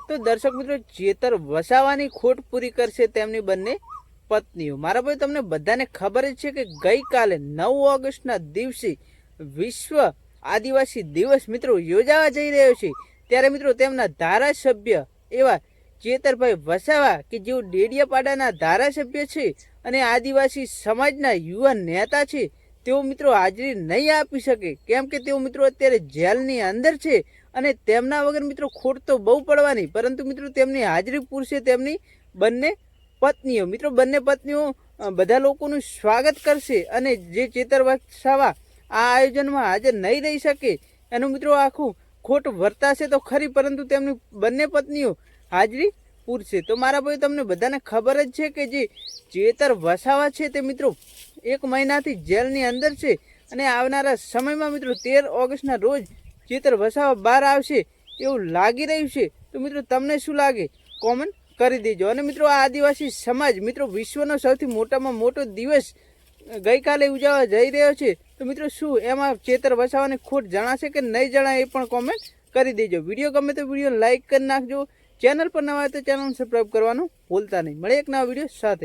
તો દર્શક મિત્રો, ચેતર વસાવાની ખોટ પૂરી કરશે તેમની બંને પત્નીઓ। મારા ભાઈ, તમને બધાને ખબર જ છે કે ગઈકાલે 9 ઓગસ્ટના દિવસે વિશ્વ આદિવાસી દિવસ મિત્રો યોજાવા જઈ રહ્યો છે। ત્યારે મિત્રો તેમના ધારાસભ્ય એવા ચેતરભાઈ વસાવા કે જેઓ ડેડિયાપાડાના ધારાસભ્ય છે અને આદિવાસી સમાજના યુવા નેતા છે, તેઓ મિત્રો હાજરી નહીં આપી શકે, કેમ કે તેઓ મિત્રો અત્યારે જેલની અંદર છે અને તેમના વગર મિત્રો ખોટ તો બહુ પડવાની, પરંતુ મિત્રો તેમની હાજરી પૂરશે તેમની બંને પત્નીઓ। મિત્રો બંને પત્નીઓ બધા લોકોનું સ્વાગત કરશે અને જે ચેતર વસાવા આ આયોજનમાં હાજર નહીં રહી શકે એનું મિત્રો આખું ખોટ વર્તાશે તો ખરી, પરંતુ તેમની બંને પત્નીઓ હાજરી પૂરશે। તો મારા ભાઈ, તમને બધાને ખબર જ છે કે જે ચેતર વસાવા છે તે મિત્રો 1 મહિનાથી જેલની અંદર છે અને આવનારા સમયમાં મિત્રો 13 ઓગસ્ટના રોજ ચેતર વસાવા બહાર આવશે એવું લાગી રહ્યું છે। તો મિત્રો તમને શું લાગે કોમેન્ટ કરી દેજો। અને મિત્રો આ આદિવાસી સમાજ મિત્રો વિશ્વનો સૌથી મોટામાં મોટો દિવસ ગઈકાલે ઉજવવા જઈ રહ્યો છે, તો મિત્રો શું એમાં ચેતર વસાવાની ખોટ જણાશે કે નહીં જણાય એ પણ કોમેન્ટ કરી દેજો। વિડીયો ગમે તો વિડીયો લાઇક કરી નાખજો। ચેનલ પર નવા હોય તો ચેનલ સબસ્ક્રાઈબ કરવાનું ભૂલતા નહીં। મળે એક નવા વિડીયો સાથે।